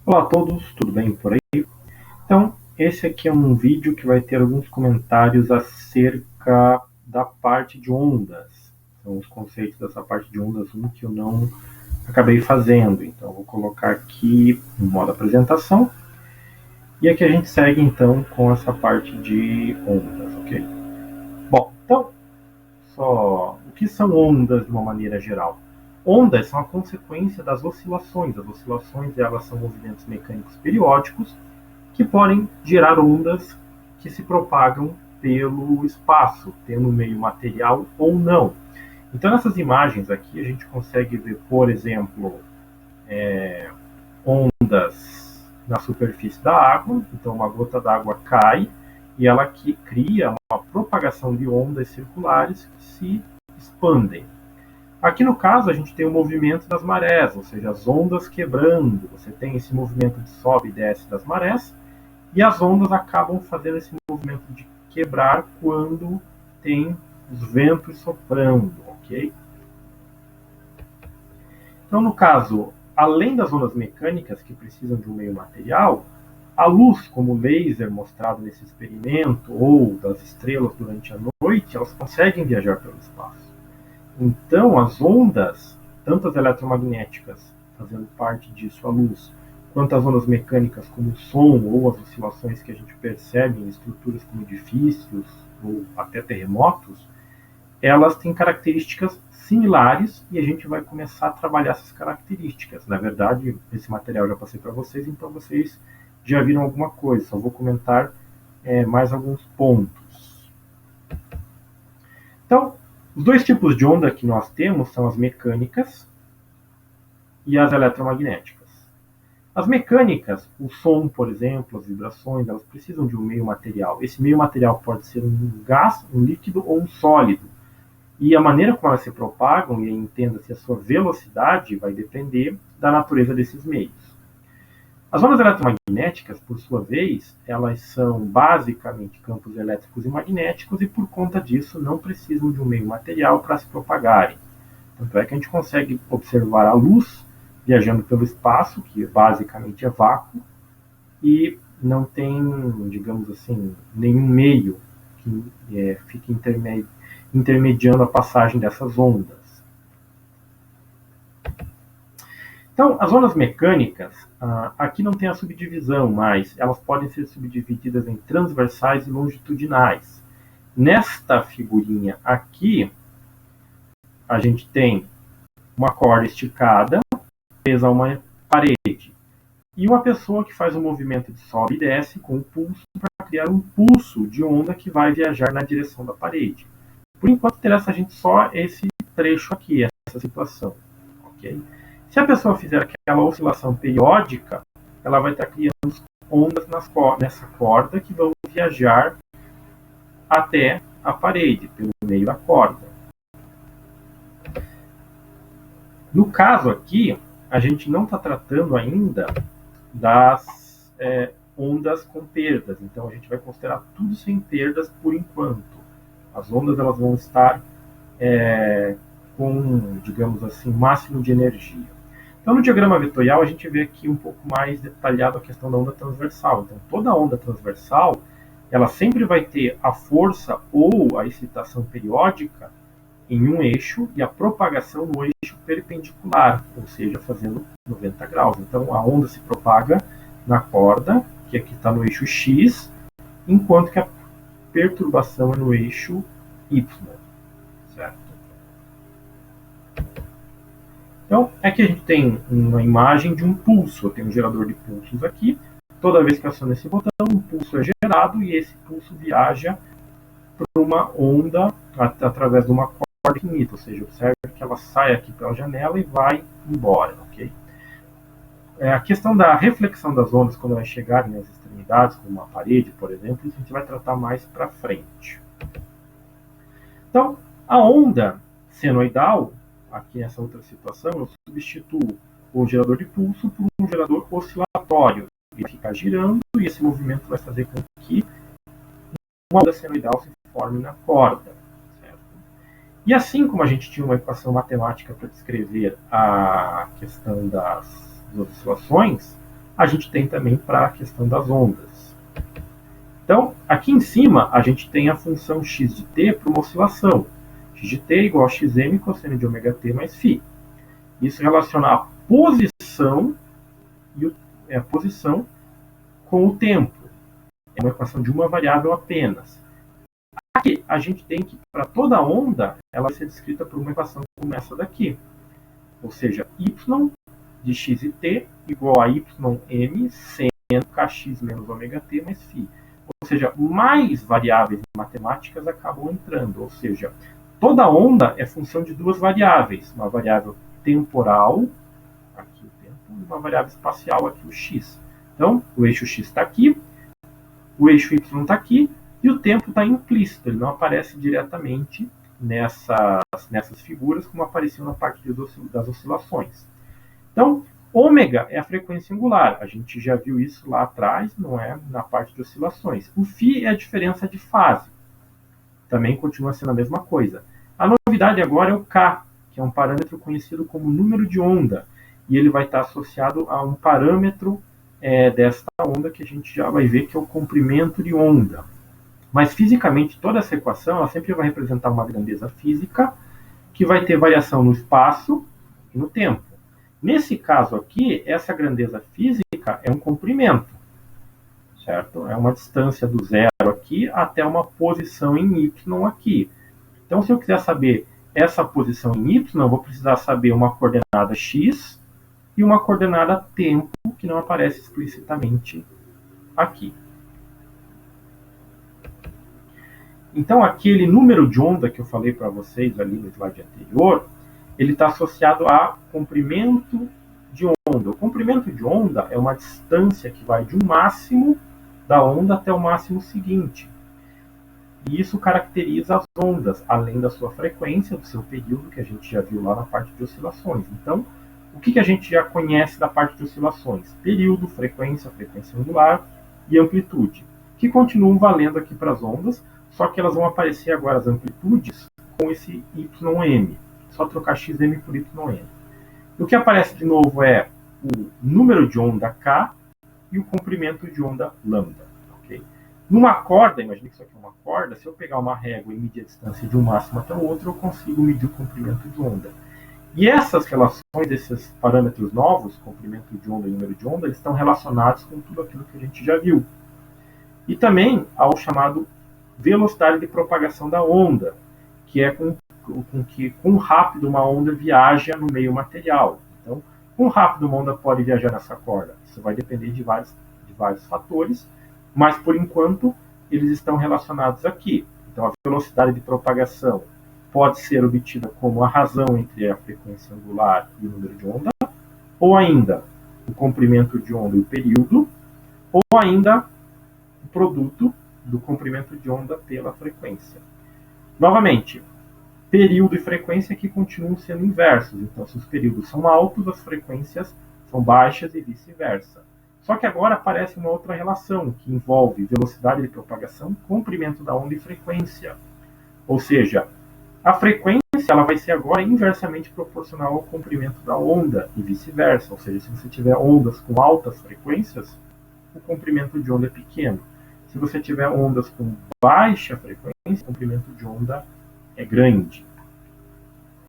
Olá a todos, tudo bem por aí? Então, esse aqui é um vídeo que vai ter alguns comentários acerca da parte de ondas. São os conceitos dessa parte de ondas 1 que eu não acabei fazendo. Então, eu vou colocar aqui no modo apresentação. E aqui a gente segue então com essa parte de ondas, ok? Bom, então, o que são ondas de uma maneira geral? Ondas são a consequência das oscilações. As oscilações elas são movimentos mecânicos periódicos que podem gerar ondas que se propagam pelo espaço, tendo meio material ou não. Então, nessas imagens aqui, a gente consegue ver, por exemplo, ondas na superfície da água. Então, uma gota d'água cai e ela cria uma propagação de ondas circulares que se expandem. Aqui no caso, a gente tem o movimento das marés, ou seja, as ondas quebrando. Você tem esse movimento de sobe e desce das marés, e as ondas acabam fazendo esse movimento de quebrar quando tem os ventos soprando, ok? Então, no caso, além das ondas mecânicas que precisam de um meio material, a luz, como o laser mostrado nesse experimento, ou das estrelas durante a noite, elas conseguem viajar pelo espaço. Então, as ondas, tanto as eletromagnéticas, fazendo parte disso a luz, quanto as ondas mecânicas como o som ou as oscilações que a gente percebe em estruturas como edifícios ou até terremotos, elas têm características similares e a gente vai começar a trabalhar essas características. Na verdade, esse material eu já passei para vocês, então vocês já viram alguma coisa, só vou comentar mais alguns pontos. Então, os dois tipos de onda que nós temos são as mecânicas e as eletromagnéticas. As mecânicas, o som, por exemplo, as vibrações, elas precisam de um meio material. Esse meio material pode ser um gás, um líquido ou um sólido. E a maneira como elas se propagam, e entenda-se a sua velocidade, vai depender da natureza desses meios. As ondas eletromagnéticas, por sua vez, elas são basicamente campos elétricos e magnéticos e, por conta disso, não precisam de um meio material para se propagarem. Tanto é que a gente consegue observar a luz viajando pelo espaço, que basicamente é vácuo, e não tem, digamos assim, nenhum meio que fique intermediando a passagem dessas ondas. Então, as ondas mecânicas, aqui não tem a subdivisão, mas elas podem ser subdivididas em transversais e longitudinais. Nesta figurinha aqui, a gente tem uma corda esticada presa a uma parede e uma pessoa que faz um movimento de sobe e desce com o pulso para criar um pulso de onda que vai viajar na direção da parede. Por enquanto, interessa a gente só esse trecho aqui, essa situação, ok? Se a pessoa fizer aquela oscilação periódica, ela vai estar criando ondas nessa corda que vão viajar até a parede, pelo meio da corda. No caso aqui, a gente não está tratando ainda das ondas com perdas, então a gente vai considerar tudo sem perdas por enquanto. As ondas elas vão estar com, digamos assim, máximo de energia. Então, no diagrama vetorial, a gente vê aqui um pouco mais detalhado a questão da onda transversal. Então, toda onda transversal, ela sempre vai ter a força ou a excitação periódica em um eixo e a propagação no eixo perpendicular, ou seja, fazendo 90 graus. Então, a onda se propaga na corda, que aqui está no eixo X, enquanto que a perturbação é no eixo Y. Certo? Então, aqui a gente tem uma imagem de um pulso. Eu tenho um gerador de pulsos aqui. Toda vez que eu aciono esse botão, um pulso é gerado e esse pulso viaja para uma onda através de uma corda infinita. Ou seja, observe que ela sai aqui pela janela e vai embora. Okay? A questão da reflexão das ondas quando elas chegarem nas extremidades, como uma parede, por exemplo, a gente vai tratar mais para frente. Então, a onda senoidal, aqui nessa outra situação, eu substituo o gerador de pulso por um gerador oscilatório. Ele fica girando e esse movimento vai fazer com que uma onda senoidal se forme na corda. Certo? E assim como a gente tinha uma equação matemática para descrever a questão das oscilações, a gente tem também para a questão das ondas. Então, aqui em cima, a gente tem a função x de t para uma oscilação. X de t igual a xm cosseno de ômega t mais φ. Isso relaciona a posição, a posição com o tempo. É uma equação de uma variável apenas. Aqui, a gente tem que, para toda onda, ela vai ser descrita por uma equação como essa daqui. Ou seja, y de x e t igual a ym sendo kx menos ômega t mais φ. Ou seja, mais variáveis matemáticas acabam entrando. Ou seja, toda onda é função de duas variáveis. Uma variável temporal, aqui o tempo, e uma variável espacial, aqui o x. Então, o eixo x está aqui, o eixo y está aqui, e o tempo está implícito. Ele não aparece diretamente nessas figuras, como apareceu na parte das oscilações. Então, ômega é a frequência angular. A gente já viu isso lá atrás, não é? Na parte de oscilações. O φ é a diferença de fase. Também continua sendo a mesma coisa. A novidade agora é o K, que é um parâmetro conhecido como número de onda. E ele vai estar associado a um parâmetro desta onda que a gente já vai ver, que é o comprimento de onda. Mas fisicamente, toda essa equação ela sempre vai representar uma grandeza física que vai ter variação no espaço e no tempo. Nesse caso aqui, essa grandeza física é um comprimento, certo? É uma distância do zero aqui até uma posição em y aqui. Então, se eu quiser saber essa posição em y, eu vou precisar saber uma coordenada x e uma coordenada tempo, que não aparece explicitamente aqui. Então, aquele número de onda que eu falei para vocês ali no slide anterior, ele está associado a comprimento de onda. O comprimento de onda é uma distância que vai de um máximo da onda até o máximo seguinte. E isso caracteriza as ondas, além da sua frequência, do seu período, que a gente já viu lá na parte de oscilações. Então, o que a gente já conhece da parte de oscilações? Período, frequência, frequência angular e amplitude, que continuam valendo aqui para as ondas, só que elas vão aparecer agora as amplitudes com esse YM. Só trocar XM por YM. O que aparece de novo é o número de onda K e o comprimento de onda lambda. Okay? Numa corda, imagine que isso aqui é uma corda, se eu pegar uma régua e medir a distância de um máximo até o outro, eu consigo medir o comprimento de onda. E essas relações, esses parâmetros novos, comprimento de onda e número de onda, eles estão relacionados com tudo aquilo que a gente já viu. E também ao chamado velocidade de propagação da onda, que é com quão rápido uma onda viaja no meio material. Então, quão rápido uma onda pode viajar nessa corda? Isso vai depender de vários fatores, mas por enquanto eles estão relacionados aqui. Então, a velocidade de propagação pode ser obtida como a razão entre a frequência angular e o número de onda, ou ainda o comprimento de onda e o período, ou ainda o produto do comprimento de onda pela frequência. Novamente, período e frequência aqui continuam sendo inversos. Então, se os períodos são altos, as frequências são baixas e vice-versa. Só que agora aparece uma outra relação, que envolve velocidade de propagação, comprimento da onda e frequência. Ou seja, a frequência ela vai ser agora inversamente proporcional ao comprimento da onda e vice-versa. Ou seja, se você tiver ondas com altas frequências, o comprimento de onda é pequeno. Se você tiver ondas com baixa frequência, o comprimento de onda é grande.